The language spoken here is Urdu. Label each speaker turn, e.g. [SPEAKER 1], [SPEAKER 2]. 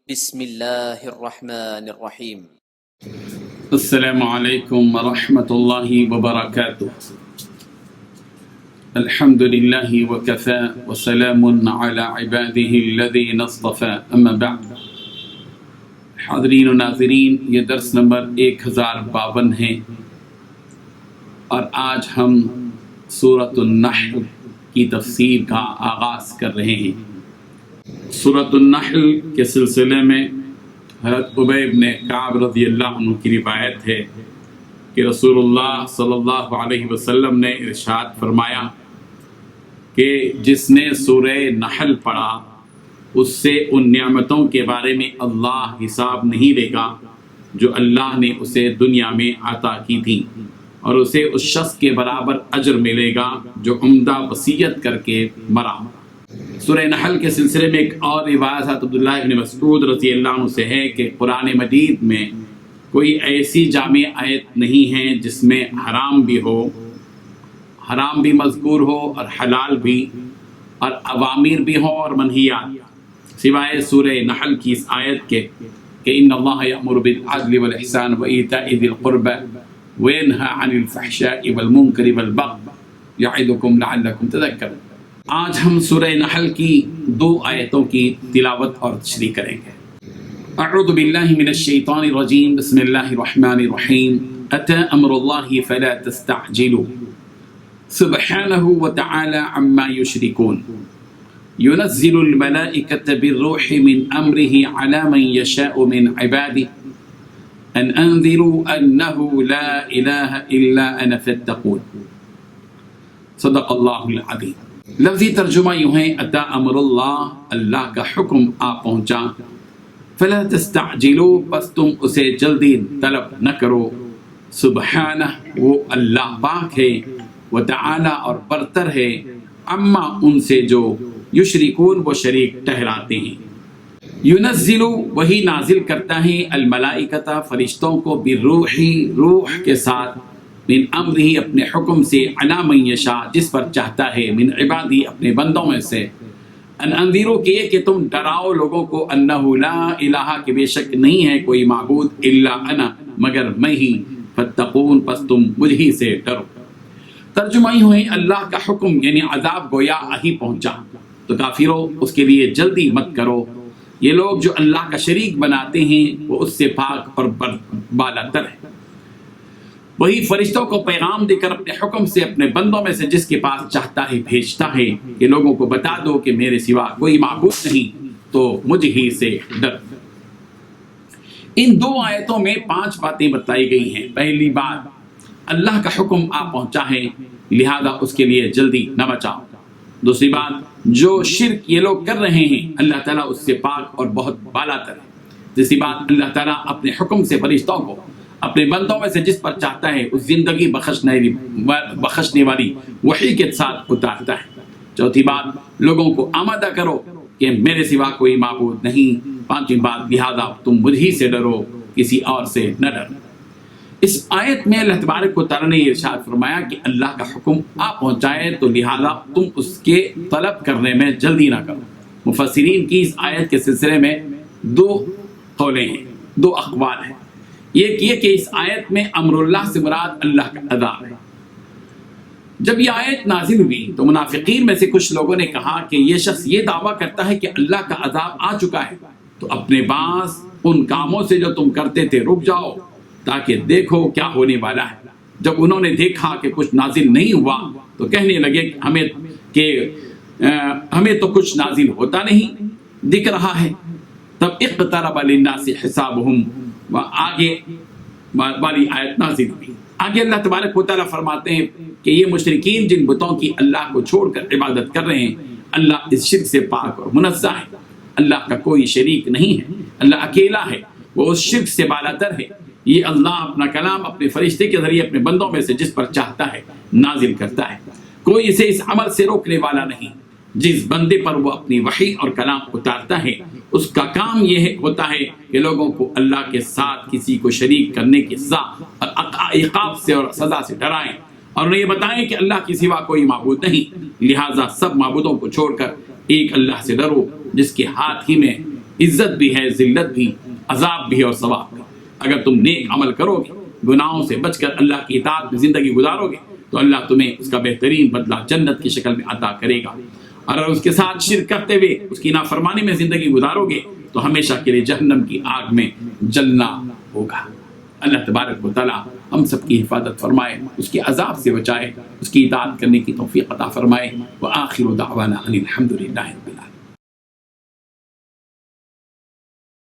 [SPEAKER 1] بسم اللہ الرحمن الرحیم۔
[SPEAKER 2] السلام علیکم ورحمۃ اللہ وبرکاتہ۔ الحمد للہ وکفی وسلام علی عبادہ الذین اصطفی، اما بعد۔ حاضرین و ناظرین، یہ درس نمبر 1052 ہے اور آج ہم سورۃ النحل کی تفسیر کا آغاز کر رہے ہیں۔ سورۃ النحل کے سلسلے میں حضرت ابی بن کعب رضی اللہ عنہ کی روایت ہے کہ رسول اللہ صلی اللہ علیہ وسلم نے ارشاد فرمایا کہ جس نے سورہ نحل پڑھا اس سے ان نعمتوں کے بارے میں اللہ حساب نہیں لے گا جو اللہ نے اسے دنیا میں عطا کی تھی، اور اسے اس شخص کے برابر اجر ملے گا جو عمدہ وصیت کر کے مرا۔ سورہ نحل کے سلسلے میں ایک اور روایت عبداللہ ابن مسعود رضی اللہ عنہ سے ہے کہ قرآن مجید میں کوئی ایسی جامع آیت نہیں ہے جس میں حرام بھی ہو، حرام بھی مذکور ہو اور حلال بھی، اور اوامر بھی ہو اور منہیات، سوائے سورہ نحل کی اس آیت کے کہ ان اللہ یأمر بالعدل والإحسان وإیتاء ذی القربى وینہی عن الفحشاء والمنکر والبغی یعظکم لعلکم تذکرون۔ آج ہم سورہ نحل کی 2 آیتوں کی تلاوت اور تشریح کریں گے۔ اعوذ باللہ من الشیطان الرجیم، بسم اللہ الرحمن الرحیم۔ اتی امر اللہ فلا تستعجلوا سبحانہ وتعالی عما یشرکون، ينزل الملائكة بالروح من أمره على من يشاء من عباده أن أنذروا أنه لا إله إلا أنا فاتقون۔ صدق اللہ العظیم۔ لفظی ترجمہ یوں ہے، اتا امر اللہ، اللہ کا حکم آ پہنچا، فلا تستعجلوا، پس تم اسے جلدی طلب نہ کرو، سبحانہ، وہ اللہ پاک ہے، وتعالی، اور برتر ہے، اما، ان سے جو یشرکون، وہ شریک ٹہراتے ہیں۔ ینزل، وہی نازل کرتا ہے، الملائکۃ، فرشتوں کو، بالروح، روح کے ساتھ، من امرہ، اپنے حکم سے، علی من یشاء، جس پر چاہتا ہے، من عبادی، اپنے بندوں میں سے، ان انذروا، کہ یہ کہ تم ڈراؤ لوگوں کو، انہ لا الہ، کہ بے شک نہیں ہے کوئی معبود، الا انا، مگر میں ہی، فاتقون، پس تم مجھ ہی سے ڈرو۔ ترجمہ یوں ہے، اللہ کا حکم یعنی عذاب گویا آہی پہنچا تو کافروں اس کے لیے جلدی مت کرو۔ یہ لوگ جو اللہ کا شریک بناتے ہیں وہ اس سے پاک اور بالا تر ہے۔ وہی فرشتوں کو پیغام دے کر اپنے حکم سے اپنے بندوں میں سے جس کے پاس چاہتا ہے بھیجتا ہے کہ لوگوں کو بتا دو کہ میرے سوا کوئی معبود نہیں، تو مجھ ہی سے ڈر۔ ان 2 آیتوں میں 5 باتیں بتائی گئی ہیں۔ پہلی بات، اللہ کا حکم آ پہنچا ہے، لہذا اس کے لیے جلدی نہ بچاؤ۔ دوسری بات، جو شرک یہ لوگ کر رہے ہیں اللہ تعالیٰ اس سے پاک اور بہت بالا تر ہے۔ تیسری بات، اللہ تعالیٰ اپنے حکم سے فرشتوں کو اپنے بندوں میں سے جس پر چاہتا ہے اس زندگی بخشنے والی وحی کے ساتھ اتارتا ہے۔ چوتھی بات، لوگوں کو آمادہ کرو کہ میرے سوا کوئی معبود نہیں۔ پانچویں بات، لہذا تم مجھ ہی سے ڈرو، کسی اور سے نہ ڈرو۔ اس آیت میں اللہ تبارک و تعالیٰ نے ارشاد فرمایا کہ اللہ کا حکم آ پہنچائے تو لہذا تم اس کے طلب کرنے میں جلدی نہ کرو۔ مفسرین کی اس آیت کے سلسلے میں 2 قولیں ہیں، 2 اقوال ہیں۔ ایک یہ کہ اس آیت میں امر اللہ سے مراد اللہ کا عذاب ہے۔ جب یہ آیت نازل ہوئی تو منافقین میں سے کچھ لوگوں نے کہا کہ یہ شخص یہ دعویٰ کرتا ہے کہ اللہ کا عذاب آ چکا ہے، تو اپنے بعض ان کاموں سے جو تم کرتے تھے رک جاؤ تاکہ دیکھو کیا ہونے والا ہے۔ جب انہوں نے دیکھا کہ کچھ نازل نہیں ہوا تو کہنے لگے کہ ہمیں تو کچھ نازل ہوتا نہیں دکھ رہا ہے۔ تب اقترب للناس حسابہم، آگے والی آیت نازل ہوئی۔ آگے اللہ تبارک و تعالیٰ فرماتے ہیں کہ یہ مشرکین جن بتوں کی اللہ کو چھوڑ کر عبادت کر رہے ہیں، اللہ اس شرک سے پاک اور منزہ ہے، اللہ کا کوئی شریک نہیں ہے، اللہ اکیلا ہے، وہ اس شرک سے بالاتر ہے۔ یہ اللہ اپنا کلام اپنے فرشتے کے ذریعے اپنے بندوں میں سے جس پر چاہتا ہے نازل کرتا ہے، کوئی اسے اس عمل سے روکنے والا نہیں۔ جس بندے پر وہ اپنی وحی اور کلام اتارتا ہے اس کا کام یہ ہوتا ہے کہ لوگوں کو اللہ کے ساتھ کسی کو شریک کرنے کی سزا اور عقاب سے اور سزا سے ڈرائیں، اور انہیں یہ بتائیں کہ اللہ کے سوا کوئی معبود نہیں، لہٰذا سب معبودوں کو چھوڑ کر ایک اللہ سے ڈرو جس کے ہاتھ ہی میں عزت بھی ہے، ذلت بھی، عذاب بھی اور ثواب بھی۔ اگر تم نیک عمل کرو گے، گناہوں سے بچ کر اللہ کی اطاعت میں زندگی گزارو گے تو اللہ تمہیں اس کا بہترین بدلہ جنت کی شکل میں عطا کرے گا، اور اگر اس کے ساتھ شرک کرتے ہوئے اس کی نافرمانی میں زندگی گزارو گے تو ہمیشہ کے لیے جہنم کی آگ میں جلنا ہوگا۔ اللہ تبارک و تعالی ہم سب کی حفاظت فرمائے، اس کے عذاب سے بچائے، اس کی اطاعت کرنے کی توفیق عطا فرمائے۔ وآخر دعوانا ان الحمد للہ رب العالمین۔